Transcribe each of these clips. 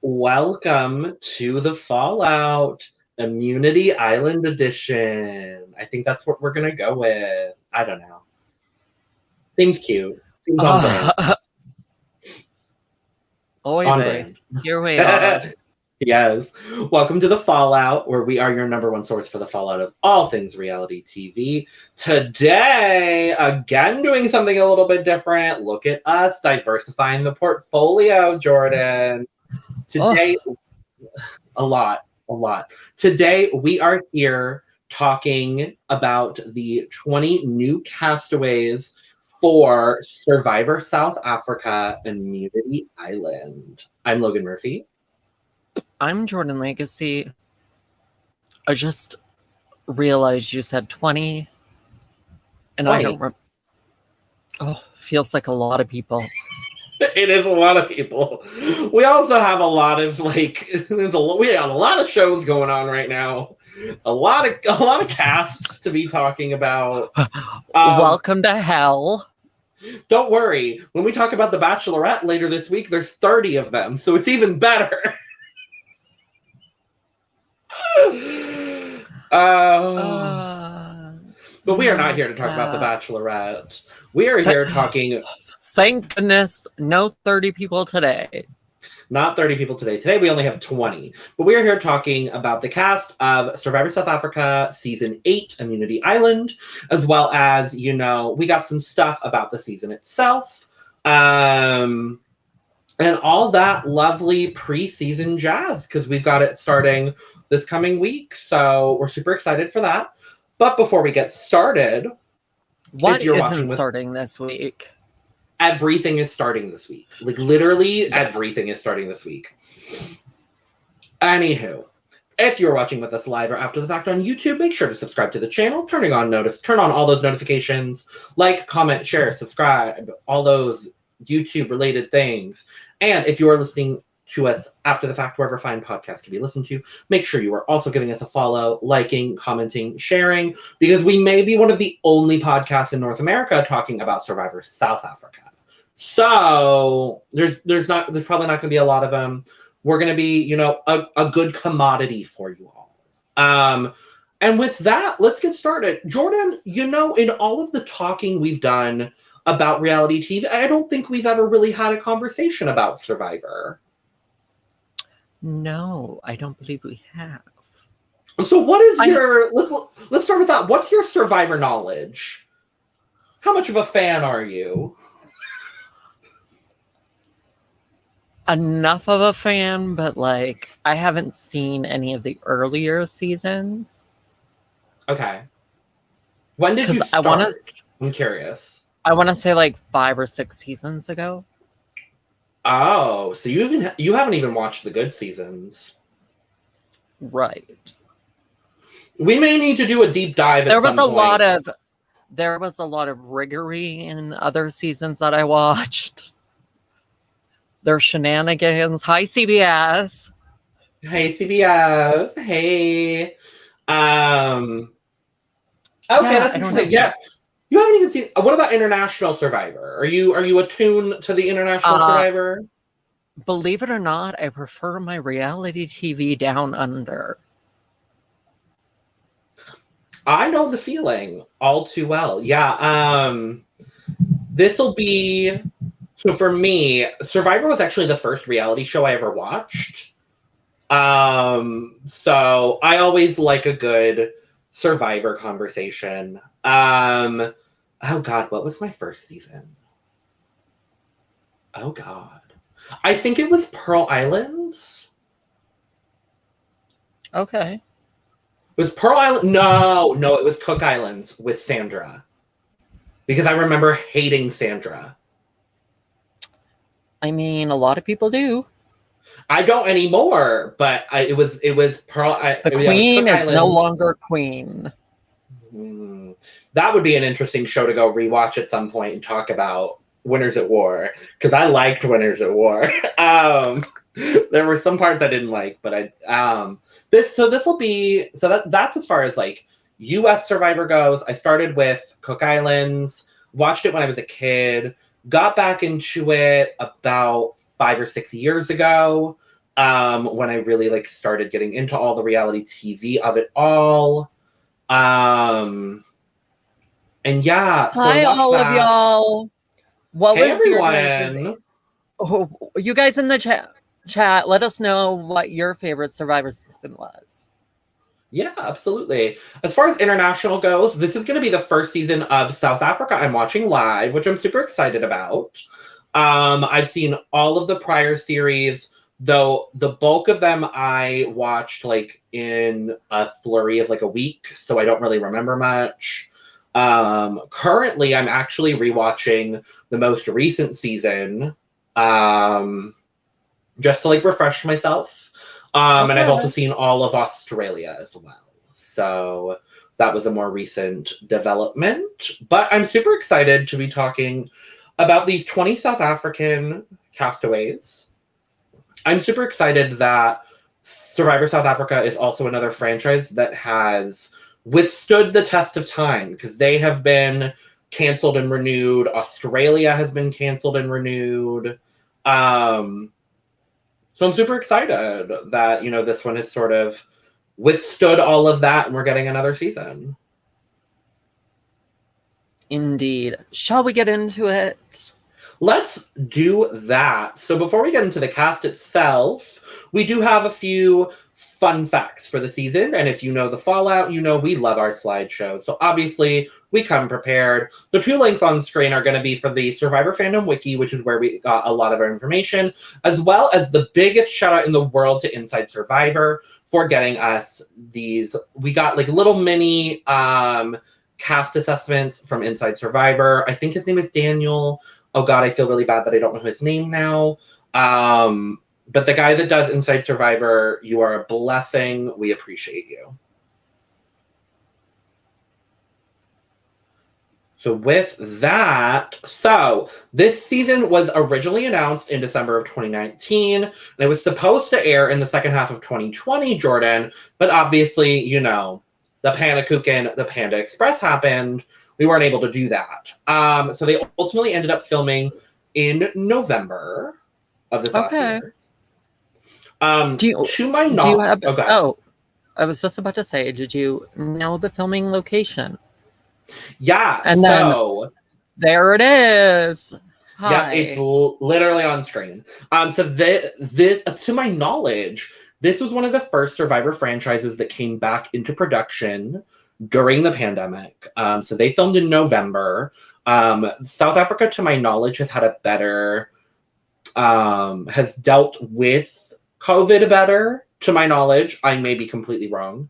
Welcome to the Fallout Immunity Island Edition. I think that's what we're going to go with. I don't know. Seems cute. Seems on brand. On brand. Here we are. Yes. Welcome to the Fallout, where we are your number one source for the fallout of all things reality TV. Today, again, doing something a little bit different. Look at us, diversifying the portfolio, Jordyn. Today, a lot. Today, we are here talking about the 20 new castaways for Survivor South Africa Immunity Island. I'm Logan Murphy. I'm Jordyn Lagace. I just realized you said 20. And 20. I don't remember. Oh, feels like a lot of people. It is a lot of people. We also have a lot of we have a lot of shows going on right now. A lot of casts to be talking about. Welcome to hell. Don't worry. When we talk about The Bachelorette later this week, there's 30 of them, so it's even better. But we are not here to talk about The Bachelorette. We are here talking... Thank goodness, no 30 people today. Not 30 people today. Today we only have 20. But we are here talking about the cast of Survivor South Africa Season 8, Immunity Island, as well as, we got some stuff about the season itself. And all that lovely pre-season jazz, because we've got it starting this coming week. So we're super excited for that. But before we get started... What isn't starting this week? Everything is starting this week. Literally, everything is starting this week. Anywho, if you're watching with us live or after the fact on YouTube, make sure to subscribe to the channel, turn on all those notifications, like, comment, share, subscribe, all those YouTube-related things. And if you are listening to us after the fact, wherever fine podcasts can be listened to, make sure you are also giving us a follow, liking, commenting, sharing, because we may be one of the only podcasts in North America talking about Survivor South Africa. So there's probably not going to be a lot of them. We're going to be, a good commodity for you all. And with that, let's get started. Jordyn, in all of the talking we've done about reality TV, I don't think we've ever really had a conversation about Survivor. No, I don't believe we have. So what is let's start with that. What's your Survivor knowledge? How much of a fan are you? Enough of a fan, but I haven't seen any of the earlier seasons. Okay. When did you start? I'm curious. I want to say 5 or 6 seasons ago. Oh, so you haven't even watched the good seasons. Right. We may need to do a deep dive There was a lot of riggery in other seasons that I watched. Their shenanigans. Hi, CBS. Hey, CBS. Hey. Okay, that's interesting. Yeah. You haven't even seen... What about International Survivor? Are you attuned to the International Survivor? Believe it or not, I prefer my reality TV down under. I know the feeling all too well. Yeah. This'll be... So for me, Survivor was actually the first reality show I ever watched. So I always like a good Survivor conversation. Oh God, what was my first season? Oh God. I think it was Pearl Islands. Okay. It was Pearl Island. No, it was Cook Islands with Sandra. Because I remember hating Sandra. I mean, a lot of people do. I don't anymore, but it was Pearl. The Queen is no longer Queen. That would be an interesting show to go rewatch at some point and talk about Winners at War, because I liked Winners at War. There were some parts I didn't like, but that's as far as U.S. Survivor goes. I started with Cook Islands, watched it when I was a kid, got back into it about 5 or 6 years ago. when I really like started getting into all the reality TV of it all. And yeah, so I Hi, watched all of that. y'all. What Hey was your guys' everyone. Oh, you guys in the chat, let us know what your favorite Survivor season was. Yeah, absolutely. As far as international goes, this is going to be the first season of South Africa I'm watching live, which I'm super excited about. I've seen all of the prior series, though the bulk of them I watched like in a flurry of like a week, so I don't really remember much. Currently, I'm actually rewatching the most recent season, just to like refresh myself. And I've also seen all of Australia as well. So that was a more recent development. But I'm super excited to be talking about these 20 South African castaways. I'm super excited that Survivor South Africa is also another franchise that has withstood the test of time because they have been canceled and renewed. Australia has been canceled and renewed. So I'm super excited that, you know, this one has sort of withstood all of that and we're getting another season. Indeed. Shall we get into it? Let's do that. So before we get into the cast itself, we do have a few fun facts for the season. And if you know the fallout, you know we love our slideshow. So obviously we come prepared. The two links on screen are going to be for the Survivor Fandom Wiki, which is where we got a lot of our information, as well as the biggest shout out in the world to Inside Survivor for getting us these. We got like little mini cast assessments from Inside Survivor. I think his name is Daniel. Oh God, I feel really bad that I don't know his name now. But the guy that does Inside Survivor, you are a blessing. We appreciate you. So with that, so this season was originally announced in December of 2019, and it was supposed to air in the second half of 2020, Jordyn, but obviously, you know, the Panakuchen, the Panda Express happened. We weren't able to do that. So they ultimately ended up filming in November of this last year. To my knowledge, I was just about to say, did you know the filming location? Yeah, and so there it is. Hi. Yeah, it's literally on screen. So to my knowledge, this was one of the first Survivor franchises that came back into production during the pandemic. So they filmed in November. South Africa, to my knowledge, has had a better, has dealt with COVID better, to my knowledge. I may be completely wrong.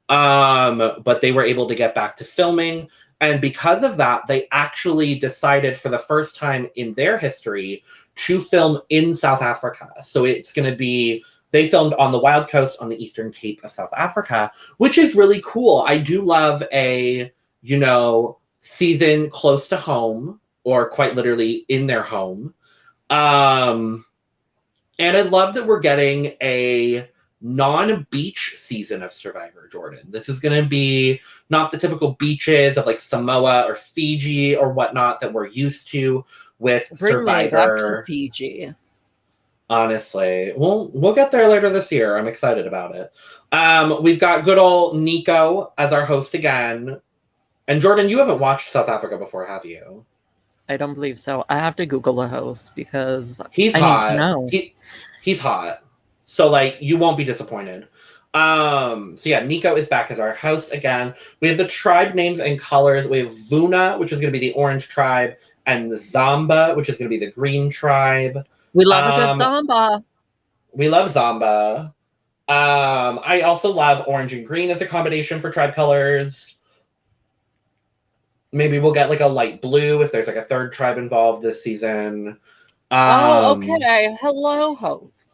But they were able to get back to filming. And because of that, they actually decided for the first time in their history to film in South Africa. So it's going to be, they filmed on the Wild Coast on the Eastern Cape of South Africa, which is really cool. I do love a, you know, season close to home, or quite literally in their home. And I love that we're getting a non-beach season of Survivor, Jordyn. This is going to be not the typical beaches of like Samoa or Fiji or whatnot that we're used to with Survivor. Bring me back to Fiji. Honestly, we'll get there later this year. I'm excited about it. We've got good old Nico as our host again. And Jordyn, you haven't watched South Africa before, have you? I don't believe so. I have to Google a host because he's I hot. Need to know. He's hot. So like you won't be disappointed. So yeah, Nico is back as our host again. We have the tribe names and colors. We have Vuna, which is going to be the orange tribe, and Zamba, which is going to be the green tribe. We love a good Zamba. We love Zamba. I also love orange and green as a combination for tribe colors. Maybe we'll get like a light blue if there's like a third tribe involved this season. Okay. Hello, host.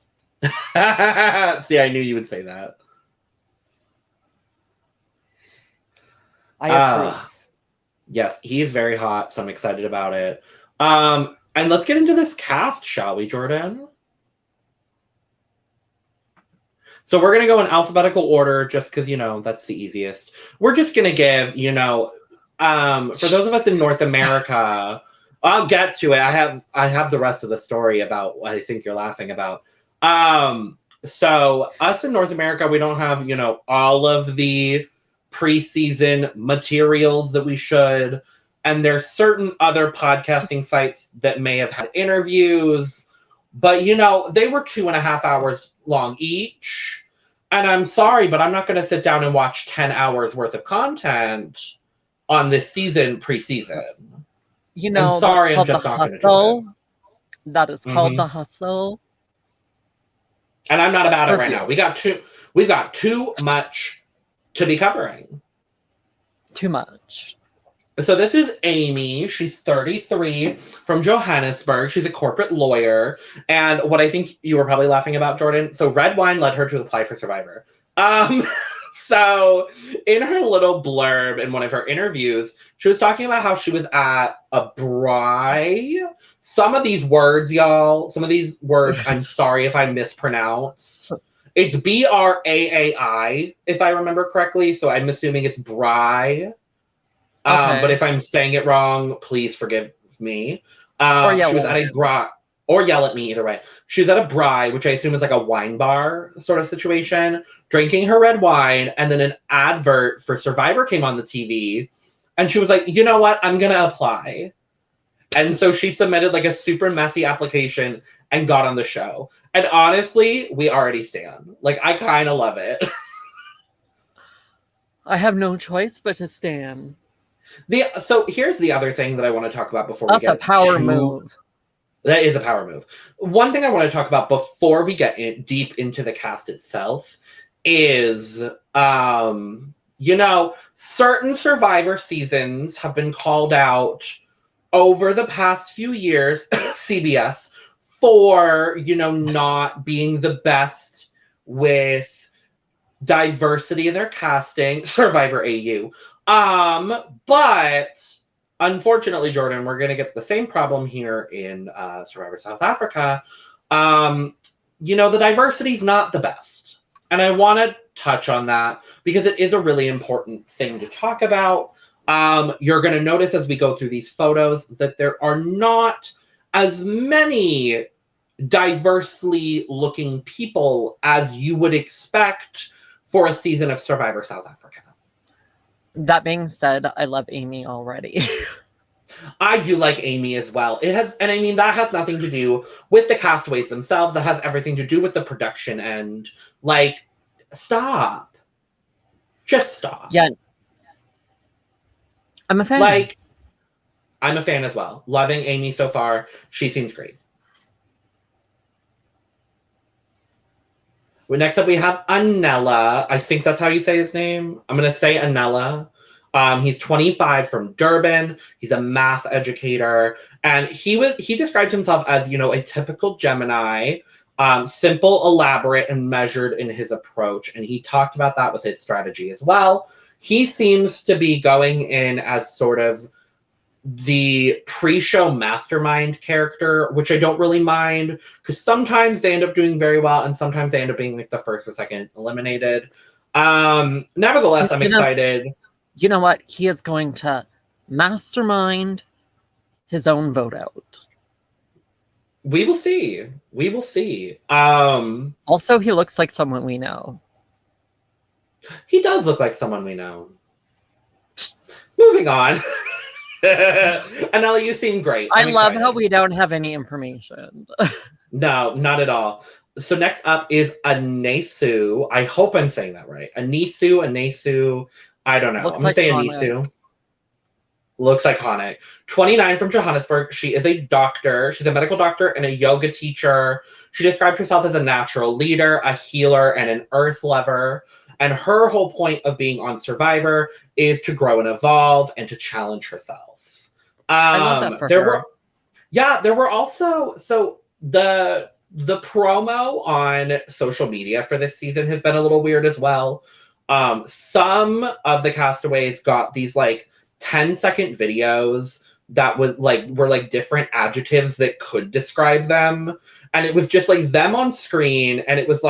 See, I knew you would say that. I approve. Yes, he's very hot, so I'm excited about it. And let's get into this cast, shall we, Jordyn? So we're going to go in alphabetical order just because, you know, that's the easiest. We're just going to give, you know, for those of us in North America, I'll get to it. I have the rest of the story about what I think you're laughing about. So us in North America, we don't have, all of the preseason materials that we should. And there's certain other podcasting sites that may have had interviews, but they were 2.5 hours long each. And I'm sorry, but I'm not going to sit down and watch 10 hours worth of content on this season preseason. I'm sorry, I'm just not going to do it. That is called the hustle. And I'm not about it right now. We've got too much to be covering. Too much. So this is Amy. She's 33 from Johannesburg. She's a corporate lawyer. And what I think you were probably laughing about, Jordyn, so red wine led her to apply for Survivor. So in her little blurb in one of her interviews, she was talking about how she was at a braai. Some of these words, y'all, I'm sorry if I mispronounce. It's BRAAI, if I remember correctly. So I'm assuming it's braai. Okay. But if I'm saying it wrong, please forgive me. Or yell she was at at a braai, or yell at me, either way. She was at a braai, which I assume is like a wine bar sort of situation, drinking her red wine, and then an advert for Survivor came on the TV, and she was like, you know what? I'm going to apply. And so she submitted like a super messy application and got on the show. And honestly, we already stand. Like, I kind of love it. I have no choice but to stand. So here's the other thing that I want to talk about before That's we get a power move. That is a power move. One thing I want to talk about before we get deep into the cast itself is, certain Survivor seasons have been called out over the past few years, CBS, for, not being the best with diversity in their casting. Survivor AU. But unfortunately, Jordyn, we're going to get the same problem here in Survivor South Africa. The diversity is not the best. And I want to touch on that because it is a really important thing to talk about. You're going to notice as we go through these photos that there are not as many diversely looking people as you would expect for a season of Survivor South Africa. That being said, I love Amy already. I do like Amy as well. That has nothing to do with the Castaways themselves. That has everything to do with the production and, stop. Just stop. Yeah. I'm a fan. I'm a fan as well. Loving Amy so far. She seems great. Next up, we have Anela. I think that's how you say his name. I'm going to say Anela. He's 25 from Durban. He's a math educator. And he described himself as, a typical Gemini, simple, elaborate, and measured in his approach. And he talked about that with his strategy as well. He seems to be going in as sort of the pre-show mastermind character, which I don't really mind because sometimes they end up doing very well and sometimes they end up being the first or second eliminated. Nevertheless, I'm excited. You know what? He is going to mastermind his own vote out. We will see. We will see. Also, he looks like someone we know. He does look like someone we know. Moving on. Anela, you seem great. I love how we don't have any information. No, not at all. So next up is a Nesu. I hope I'm saying that right. A Nesu. I don't know. I'm going to say a Nesu. Looks iconic. 29 from Johannesburg. She is a doctor. She's a medical doctor and a yoga teacher. She described herself as a natural leader, a healer, and an earth lover. And her whole point of being on Survivor is to grow and evolve and to challenge herself. I love that for her. There were also, so the promo on social media for this season has been a little weird as well. Some of the castaways got these 10-second videos that were different adjectives that could describe them. And it was just them on screen and it was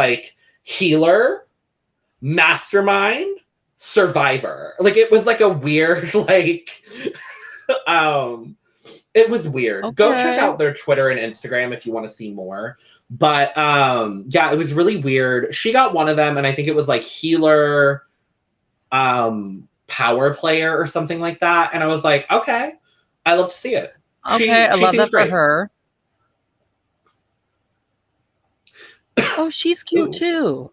healer, mastermind, survivor. It was a weird it was weird. Okay. Go check out their Twitter and Instagram if you want to see more. But yeah, it was really weird. She got one of them, and I think it was like healer, power player or something like that. And I was like, okay, I love to see it. Okay, I she love seems that for great. her. Oh, she's cute Ooh. too.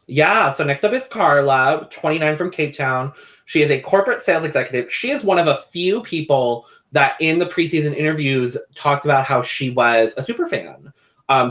Yeah, so next up is Carla, 29 from Cape Town. She is a corporate sales executive. She is one of a few people that in the preseason interviews talked about how she was a super fan.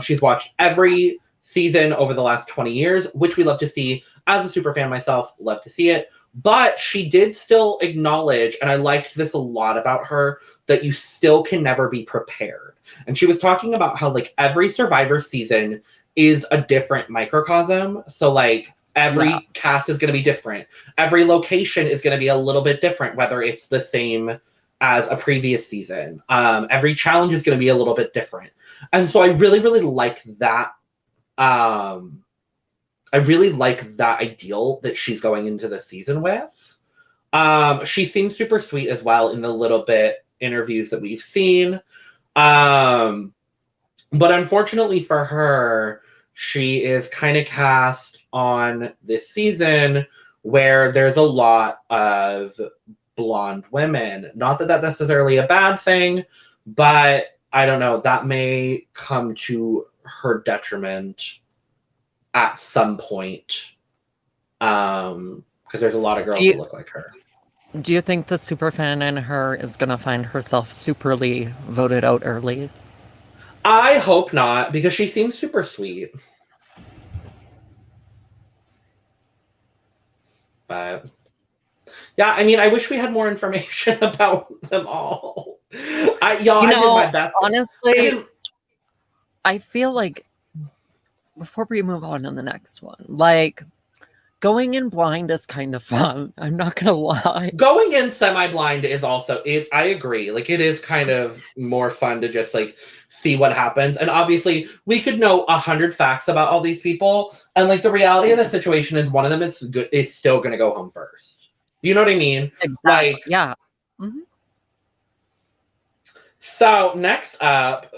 She's watched every season over the last 20 years, which we love to see. As a super fan myself, love to see it. But she did still acknowledge, and I liked this a lot about her, that you still can never be prepared. And she was talking about how like every Survivor season is a different microcosm. So like every cast is going to be different. Every location is going to be a little bit different, whether it's the same as a previous season. Every challenge is going to be a little bit different. And so I really, really like that. I really like that ideal that she's going into the season with. She seems super sweet as well in the little bit interviews that we've seen. But unfortunately for her, she is kind of cast on this season where there's a lot of blonde women. Not that that's necessarily a bad thing, but I don't know, that may come to her detriment at some point. Because there's a lot of girls that look like her. Do you think the superfan in her is going to find herself superly voted out early? I hope not, because she seems super sweet. But yeah, I mean, I wish we had more information about them all. I did my best. Honestly, I feel like before we move on to the next one, like going in blind is kind of fun. I'm not gonna lie. Going in semi-blind is also it. I agree. Like it is kind of more fun to just like see what happens. And obviously, we could know 100 facts about all these people, and like the reality of the situation is one of them is still going to go home first. You know what I mean? Exactly. Like, yeah. Mm-hmm. So next up,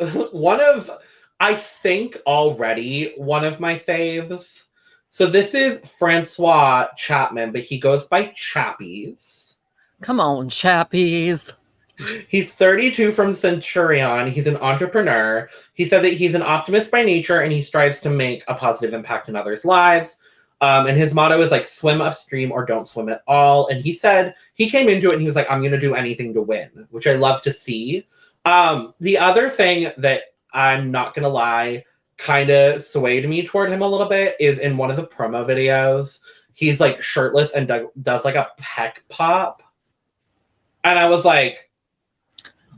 I think already one of my faves. So this is Francois Chapman, but he goes by Chappies. Come on, Chappies. He's 32 from Centurion. He's an entrepreneur. He said that he's an optimist by nature and he strives to make a positive impact in others' lives. And his motto is like swim upstream or don't swim at all. And he said he came into it and he was like, I'm going to do anything to win, which I love to see. The other thing that I'm not going to lie kind of swayed me toward him a little bit is in one of the promo videos, he's like shirtless and does like a peck pop. And I was like,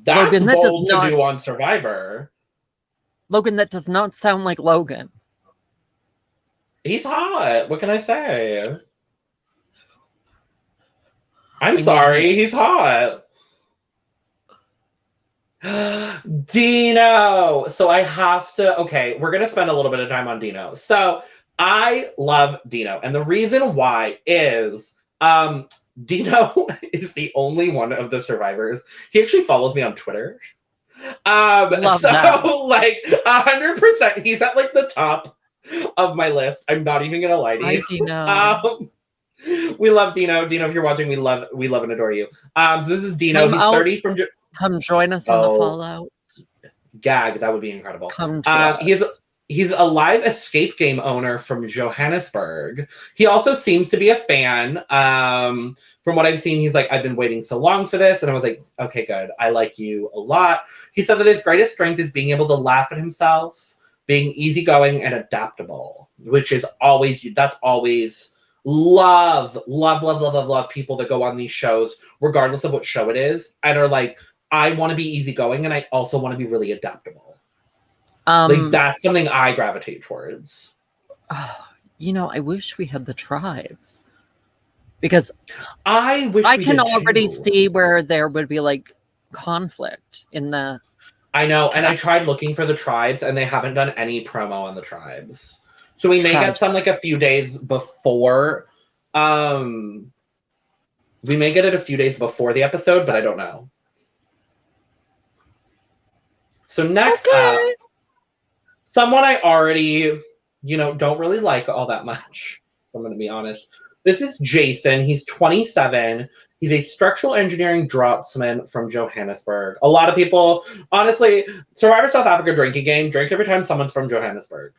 that's Logan, that bold to do on Survivor. Logan, that does not sound like Logan. He's hot. What can I say? I'm sorry. He's hot. Dino. So I have to. Okay, we're going to spend a little bit of time on Dino. So I love Dino. And the reason why is Dino is the only one of the survivors. He actually follows me on Twitter. Love that. Like 100%. He's at like the top of my list. I'm not even gonna lie to you. Dino. We love Dino. Dino, if you're watching, we love and adore you. So this is Dino. He's 30 from. Come join us in the Fallout. Gag, that would be incredible. Come he's a live escape game owner from Johannesburg. He also seems to be a fan. From what I've seen, he's like, I've been waiting so long for this. And I was like, okay, good. I like you a lot. He said that his greatest strength is being able to laugh at himself, being easygoing and adaptable, which is always love people that go on these shows, regardless of what show it is, and are like, I want to be easygoing and I also want to be really adaptable. Like that's something I gravitate towards. I wish we had the tribes. Because I can already see where there would be like conflict in the. I know, and I tried looking for the tribes, and they haven't done any promo on the tribes. So we may get some like a few days before. We may get it a few days before the episode, but I don't know. So next up, someone I already, don't really like all that much. I'm going to be honest. This is Jason. He's 27. He's a structural engineering dropsman from Johannesburg. A lot of people, honestly, Survivor South Africa drinking game, drink every time someone's from Johannesburg.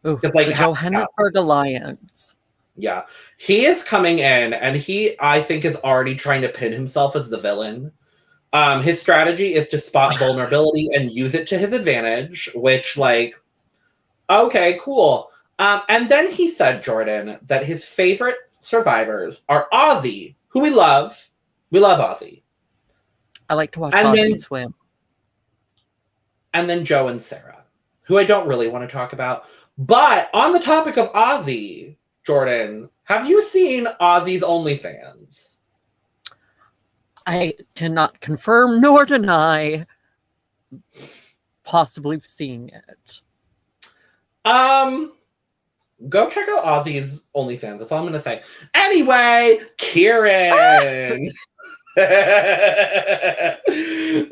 Ooh, It's like the Johannesburg Alliance. Yeah. He is coming in, and he, I think, is already trying to pin himself as the villain. His strategy is to spot vulnerability and use it to his advantage, which, okay, cool. And then he said, Jordyn, that his favorite survivors are Ozzy, who we love. We love Ozzy. I like to watch Ozzy swim. And then Joe and Sarah, who I don't really want to talk about. But on the topic of Ozzy, Jordyn, have you seen Ozzy's OnlyFans? I cannot confirm nor deny possibly seeing it. Go check out Ozzy's OnlyFans. That's all I'm going to say. Anyway, Kieran.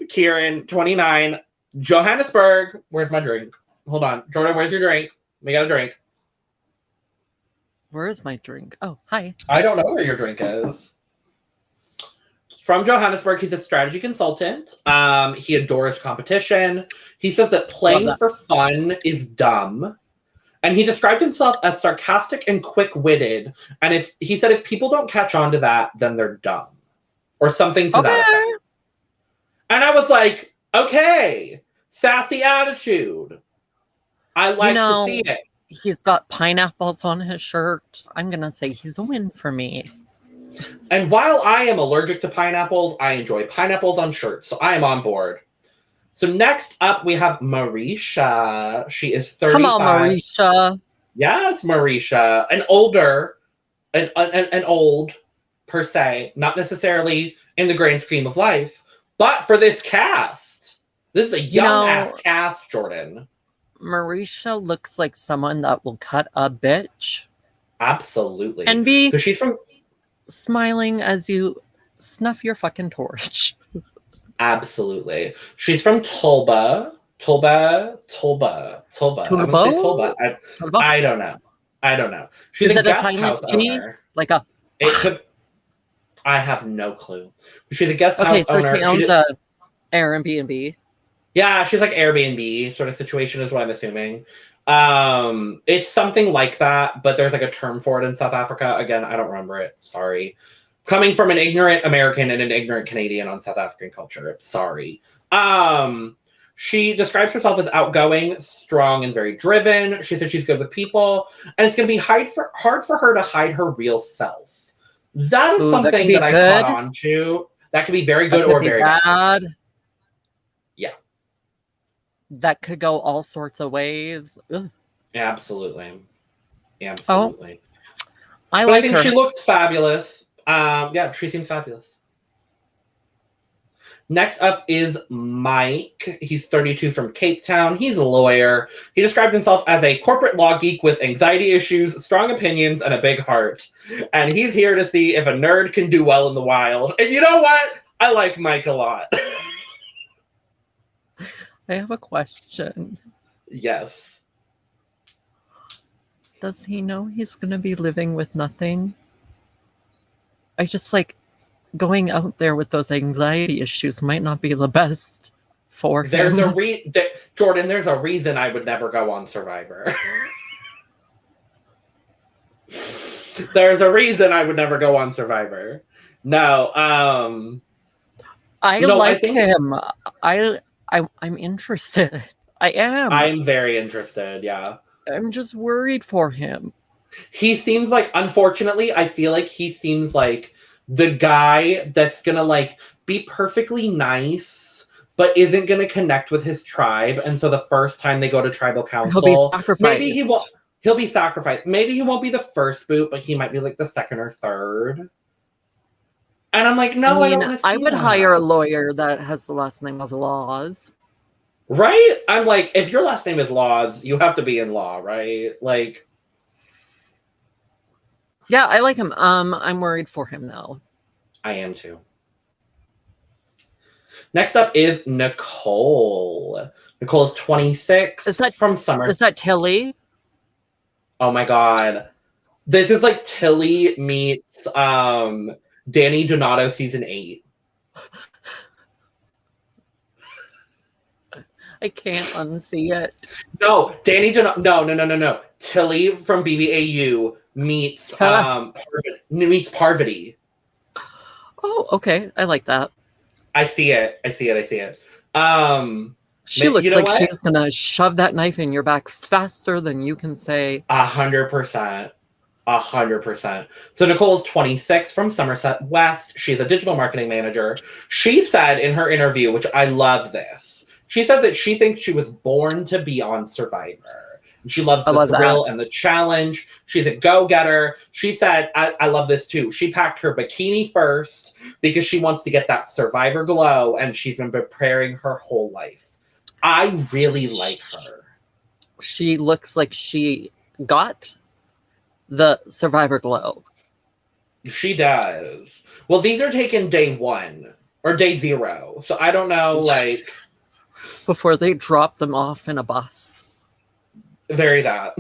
Kieran, 29. Johannesburg. Where's my drink? Hold on. Jordyn, where's your drink? We got a drink. Where is my drink? Oh, hi. I don't know where your drink is. From Johannesburg, he's a strategy consultant. He adores competition. He says that playing for fun is dumb. And he described himself as sarcastic and quick-witted. And if people don't catch on to that, then they're dumb. Or something to that effect. And I was like, okay, sassy attitude. I like to see it. He's got pineapples on his shirt. I'm going to say he's a win for me. And while I am allergic to pineapples, I enjoy pineapples on shirts. So I am on board. So next up, we have Marisha. She is 35. Come on, Marisha. Yes, Marisha. An older, an old, per se. Not necessarily in the grand scheme of life. But for this cast, this is a young-ass cast, Jordyn. Marisha looks like someone that will cut a bitch. Absolutely. And be because she's from smiling as you snuff your fucking torch. Absolutely. She's from Tulba. Tulba. I would say Tulba. I don't know. She's a guest house owner. I have no clue. She's a guest house owner. Okay, so she owns a Airbnb. Yeah, she's like Airbnb sort of situation is what I'm assuming. It's something like that, but there's like a term for it in South Africa. Again, I don't remember it. Sorry. Coming from an ignorant American and an ignorant Canadian on South African culture. Sorry. She describes herself as outgoing, strong, and very driven. She said she's good with people, and it's going to be hard for her to hide her real self. That is something that I caught on to. That could be very good or very bad. Yeah. That could go all sorts of ways. Ugh. Absolutely. Oh, I think she looks fabulous. Yeah, she seems fabulous. Next up is Mike. He's 32 from Cape Town. He's a lawyer. He described himself as a corporate law geek with anxiety issues, strong opinions, and a big heart. And he's here to see if a nerd can do well in the wild. And you know what? I like Mike a lot. I have a question. Yes. Does he know he's going to be living with nothing? I just going out there with those anxiety issues might not be the best for him. Jordyn, there's a reason I would never go on Survivor. There's a reason I would never go on Survivor. No, I like him. I'm interested. I am. I'm very interested, yeah. I'm just worried for him. He seems like, unfortunately, I feel like he seems like the guy that's gonna be perfectly nice, but isn't gonna connect with his tribe. And so the first time they go to tribal council, he'll be sacrificed. Maybe he'll be sacrificed. Maybe he won't be the first boot, but he might be the second or third. And I'm like, no, I don't want to see I would hire a lawyer that has the last name of Laws. Right? I'm like, if your last name is Laws, you have to be in law, right? Yeah, I like him. I'm worried for him though. I am too. Next up is Nicole. Nicole is 26 from Summer. Is that Tilly? Oh my god. This is like Tilly meets Danny Donato season 8. I can't unsee it. No, Danny Donato. No. Tilly from BBAU meets Parvati. Oh, okay. I like that. I see it. She looks like she's gonna shove that knife in your back faster than you can say. 100%. 100%. So Nicole's 26 from Somerset West. She's a digital marketing manager. She said in her interview, which I love this, she said that she thinks she was born to be on Survivor. And she loves the thrill and the challenge. She's a go-getter. She said, I love this too. She packed her bikini first because she wants to get that Survivor glow, and she's been preparing her whole life. I really like her. She looks like she got the Survivor glow. She does. Well, these are taken day 1 or day 0. So I don't know, like... Before they drop them off in a bus. Very that.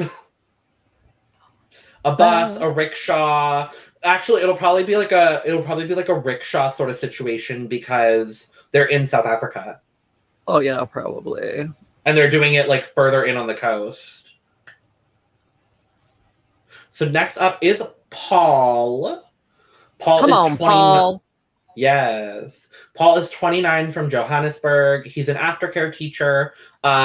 A bus, a rickshaw. Actually, it'll probably be like a rickshaw sort of situation because they're in South Africa. Oh yeah, probably. And they're doing it like further in on the coast. So next up is Paul. Come on, Paul. Yes. Paul is 29 from Johannesburg. He's an aftercare teacher.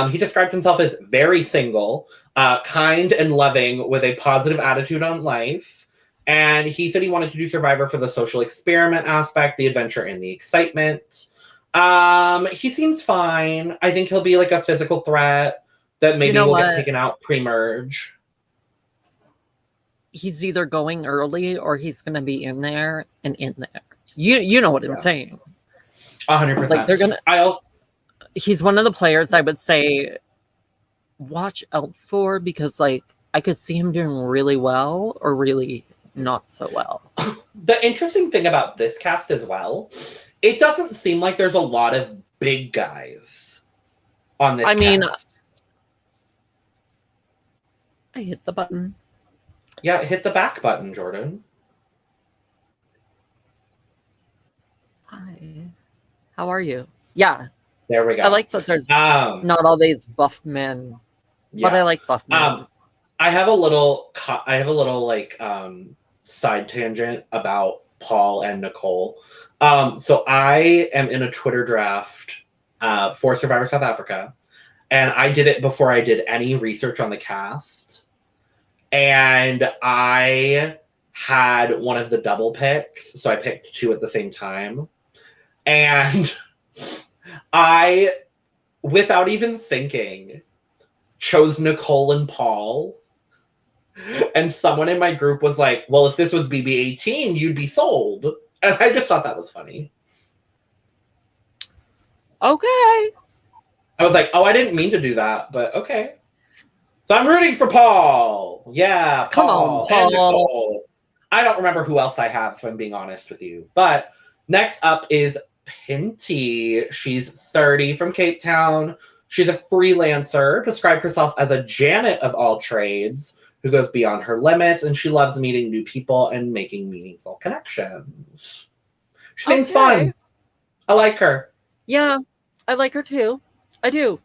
He describes himself as very single, kind and loving with a positive attitude on life. And he said he wanted to do Survivor for the social experiment aspect, the adventure, and the excitement. He seems fine. I think he'll be like a physical threat that maybe will get taken out pre-merge. He's either going early or he's going to be in there and in there. You know what I'm saying. 100%. Like they're gonna. He's one of the players I would say watch out for because like I could see him doing really well or really not so well. The interesting thing about this cast as well, it doesn't seem like there's a lot of big guys on this. I mean, I hit the button. Yeah, hit the back button, Jordyn. Hi. How are you? Yeah. There we go. I like that there's not all these buff men, but I like buff men. I have a little like side tangent about Paul and Nicole. So I am in a Twitter draft for Survivor South Africa, and I did it before I did any research on the cast, and I had one of the double picks, so I picked 2 at the same time. And I, without even thinking, chose Nicole and Paul. And someone in my group was like, well, if this was BB18, you'd be sold. And I just thought that was funny. Okay. I was like, oh, I didn't mean to do that, but okay. So I'm rooting for Paul. Yeah, Paul. Come on, Paul. And Nicole. I don't remember who else I have, if I'm being honest with you. But next up is Pinty. She's 30 from Cape Town. She's a freelancer, described herself as a Janet of all trades, who goes beyond her limits, and she loves meeting new people and making meaningful connections. She seems fun. I like her. Yeah, I like her too. I do.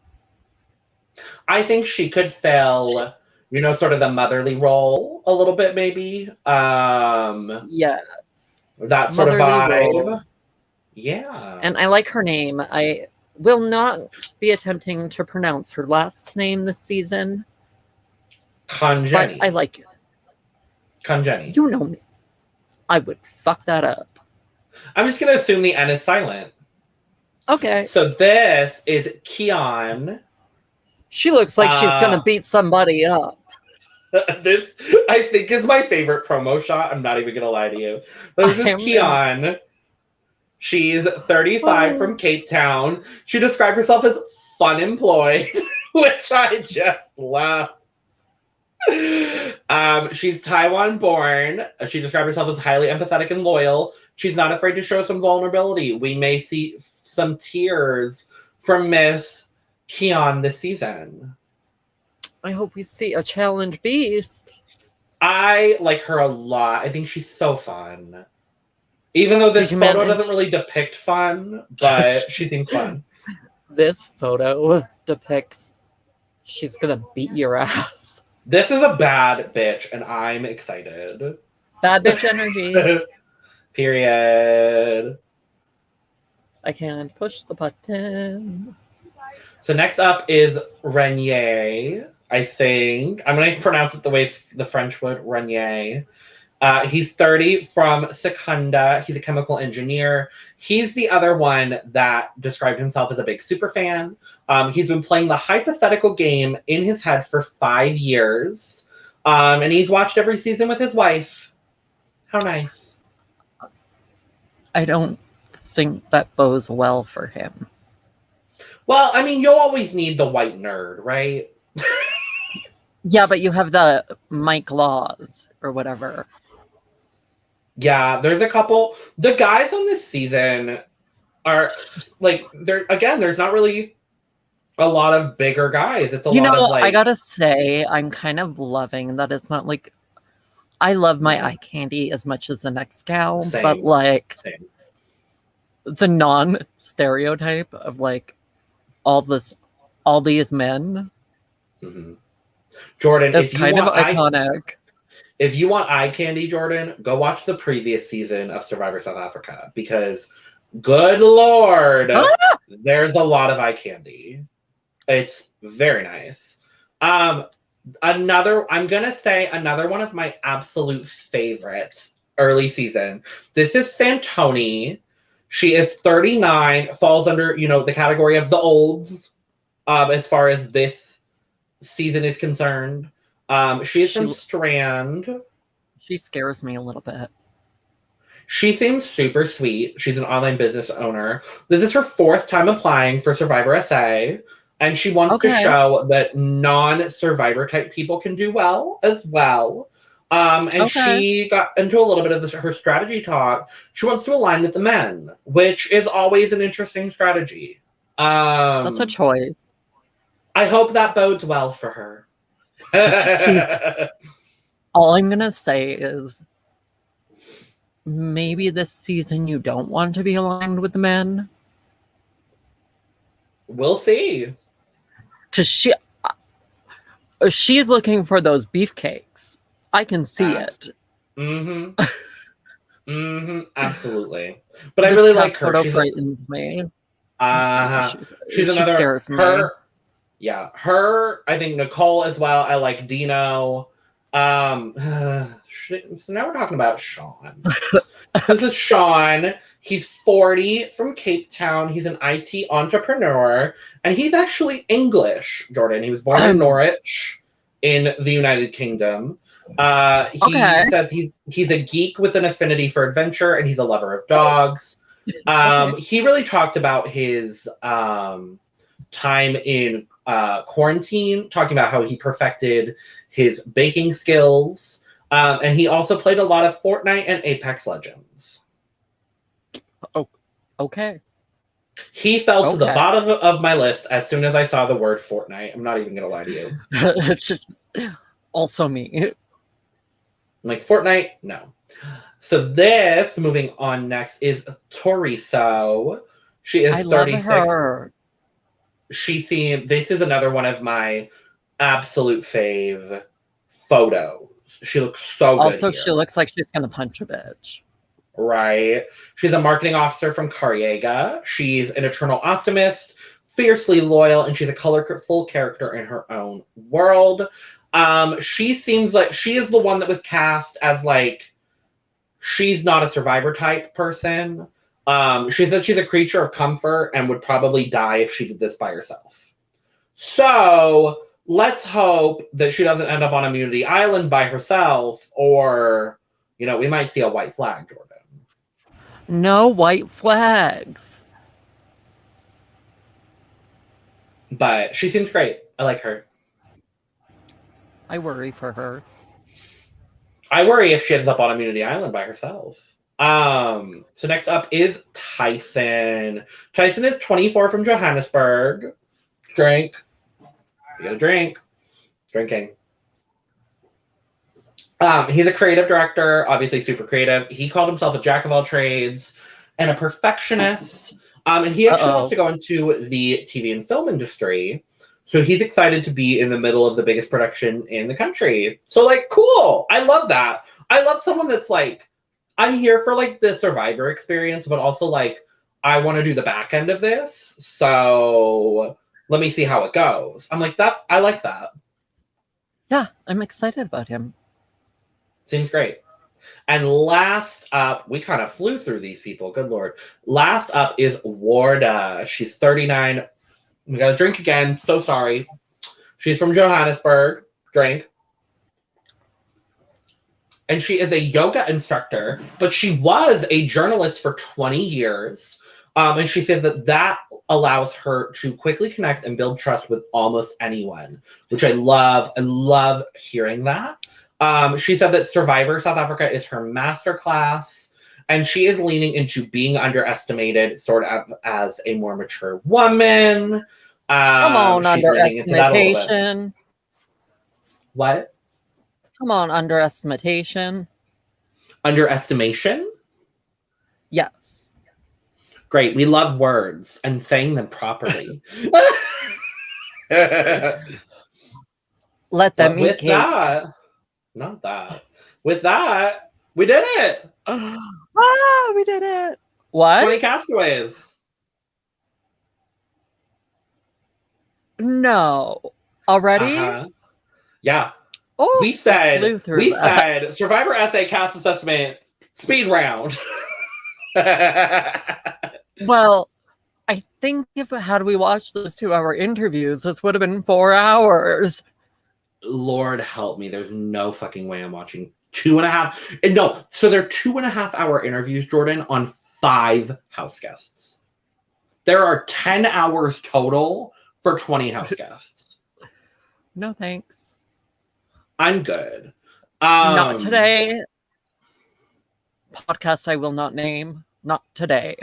I think she could fill, sort of the motherly role a little bit, maybe. Yes. That sort of vibe. Role. Yeah. And I like her name. I will not be attempting to pronounce her last name this season. Conjeni. But I like it. Conjeni. You know me. I would fuck that up. I'm just going to assume the N is silent. Okay. So this is Keon. She looks like she's going to beat somebody up. This, I think, is my favorite promo shot. I'm not even going to lie to you. This is Keon. She's 35 from Cape Town. She described herself as fun employed, which I just love. She's Taiwan born. She described herself as highly empathetic and loyal. She's not afraid to show some vulnerability. We may see some tears from Miss Keon this season. I hope we see a challenge beast. I like her a lot. I think she's so fun. Even though this photo doesn't really depict fun, but she seems fun. This photo depicts she's gonna beat your ass. This is a bad bitch, and I'm excited. Bad bitch energy. Period. I can't push the button. So next up is Reny, I think. I'm going to pronounce it the way the French would, Reny. He's 30 from Secunda. He's a chemical engineer. He's the other one that described himself as a big super fan. He's been playing the hypothetical game in his head for 5 years. And he's watched every season with his wife. How nice. I don't think that bodes well for him. Well, I mean, you'll always need the white nerd, right? Yeah, but you have the Mike Laws or whatever. Yeah, there's a couple. The guys on this season are like, there's not really a lot of bigger guys. It's a lot of like. I gotta say, I'm kind of loving that it's not like I love my eye candy as much as the next gal, Same. but like Same. the non-stereotype of like all these men Mm-hmm. Jordyn, is kind of iconic. If you want eye candy, Jordyn, go watch the previous season of Survivor South Africa because, good Lord, there's a lot of eye candy. It's very nice. I'm gonna say another one of my absolute favorites early season. This is Santini. She is 39, falls under, the category of the olds, as far as this season is concerned. She is from Strand. She scares me a little bit. She seems super sweet. She's an online business owner. This is her 4th time applying for Survivor SA, and she wants to show that non-Survivor type people can do well as well. She got into a little bit of her strategy talk. She wants to align with the men, which is always an interesting strategy. That's a choice. I hope that bodes well for her. All I'm gonna say is maybe this season you don't want to be aligned with the men. We'll see. Because she's looking for those beefcakes. I can see it. Mm-hmm. Mm-hmm. Absolutely. But I really like her. She frightens me. She's another. Scares me. Her. I think Nicole as well. I like Dino. So now we're talking about Sean. This is Sean. He's 40 from Cape Town. He's an IT entrepreneur, and he's actually English, Jordyn. He was born in Norwich in the United Kingdom. He says he's a geek with an affinity for adventure, and he's a lover of dogs. He really talked about his time in quarantine, talking about how he perfected his baking skills. And he also played a lot of Fortnite and Apex Legends. Oh, okay. He fell to the bottom of my list as soon as I saw the word Fortnite. I'm not even going to lie to you. Also me. I'm like, Fortnite? No. So moving on next, is Toriso. She is 36. Love her. This is another one of my absolute fave photos. She looks so good. Also, she looks like she's going to punch a bitch. Right. She's a marketing officer from Cariega. She's an eternal optimist, fiercely loyal, and she's a colorful character in her own world. She seems like she is the one that was cast as like, she's not a survivor type person. She said she's a creature of comfort and would probably die if she did this by herself. So let's hope that she doesn't end up on Immunity Island by herself, or, we might see a white flag, Jordyn. No white flags. But she seems great. I like her. I worry for her. I worry if she ends up on Immunity Island by herself. So next up is Tyson. Tyson is 24 from Johannesburg. Drink. You got a drink. Drinking. He's a creative director, obviously super creative. He called himself a jack of all trades and a perfectionist. And he actually wants to go into the TV and film industry. So he's excited to be in the middle of the biggest production in the country. So, like, cool. I love that. I love someone that's like, I'm here for like the Survivor experience, but also like, I want to do the back end of this. So let me see how it goes. I'm like, I like that. Yeah, I'm excited about him. Seems great. And last up, we kind of flew through these people. Good Lord. Last up is Wardah. She's 39. We got to drink again. So sorry. She's from Johannesburg. Drink. And she is a yoga instructor, but she was a journalist for 20 years. And she said that allows her to quickly connect and build trust with almost anyone, which I love and love hearing that. She said that Survivor South Africa is her masterclass, and she is leaning into being underestimated sort of as a more mature woman. Come on, underestimation. What? Come on, underestimation. Underestimation? Yes. Great. We love words and saying them properly. Let them eat cake. Not that. With that, we did it. We did it. What? 20 Castaways. No. Already? Yeah. Oh, we said Survivor SA Cast Assessment speed round. Well, I think had we watched those 2-hour interviews, this would have been 4 hours. Lord help me. There's no fucking way I'm watching 2.5. No, so they're 2.5-hour interviews, Jordyn, on 5 house guests. There are 10 hours total for 20 house guests. No thanks. I'm good. Not today. Podcast I will not name. Not today.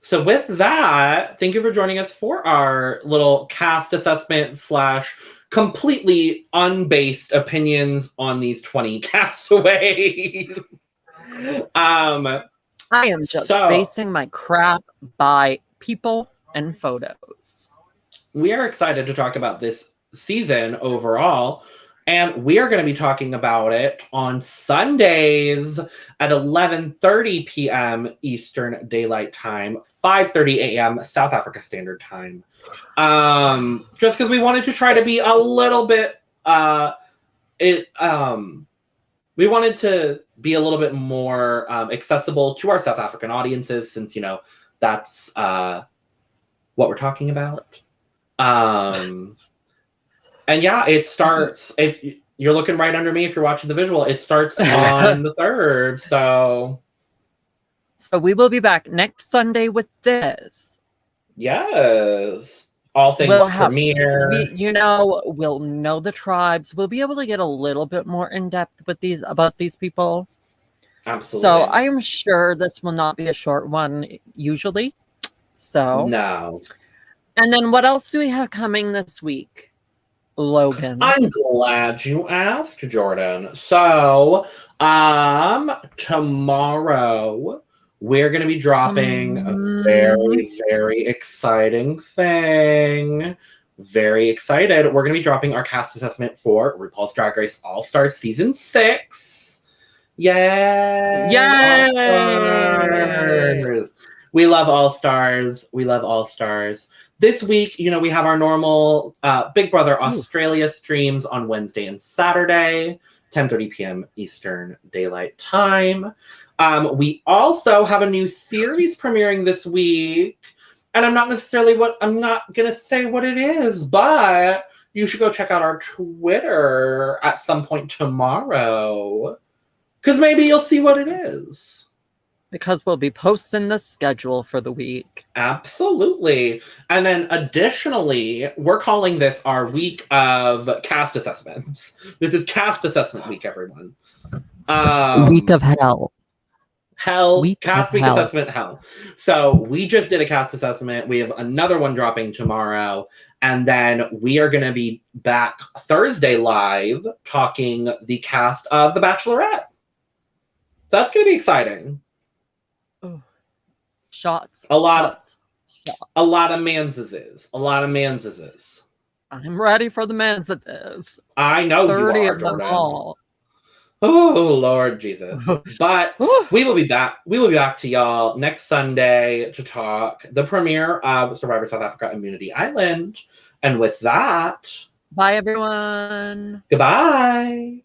So with that, thank you for joining us for our little cast assessment / completely unbased opinions on these 20 castaways. I am just basing my crap by people and photos. We are excited to talk about this season overall. And we are going to be talking about it on Sundays at 11:30 p.m. Eastern Daylight Time, 5:30 a.m. South Africa Standard Time. Just because we wanted to try to be a little bit, we wanted to be a little bit more accessible to our South African audiences, since that's what we're talking about. And yeah, it starts, if you're looking right under me, if you're watching the visual, it starts on the 3rd. So we will be back next Sunday with this. Yes. All things premiere. We'll know the tribes. We'll be able to get a little bit more in depth with about these people. Absolutely. So I am sure this will not be a short one usually. So no. And then what else do we have coming this week? Logan. I'm glad you asked, Jordyn. So, tomorrow we're going to be dropping a very, very exciting thing. Very excited. We're going to be dropping our cast assessment for RuPaul's Drag Race All-Stars Season 6. Yay! Yay! All-Stars. We love All-Stars. We love All-Stars. This week, we have our normal Big Brother Australia streams on Wednesday and Saturday, 10:30 p.m. Eastern Daylight Time. We also have a new series premiering this week, and I'm not going to say what it is, but you should go check out our Twitter at some point tomorrow, because maybe you'll see what it is. Because we'll be posting the schedule for the week. Absolutely. And then additionally, we're calling this our week of cast assessments. This is cast assessment week, everyone. Week of hell. Cast week assessment hell. So we just did a cast assessment. We have another one dropping tomorrow. And then we are going to be back Thursday live talking the cast of The Bachelorette. So that's going to be exciting. Ooh. Shots. A lot of manses. I'm ready for the manses. I know 30 you are, of them Jordyn. all. Oh, Lord Jesus. But we will be back. We will be back to y'all next Sunday to talk the premiere of Survivor South Africa Immunity Island. And with that, bye, everyone. Goodbye.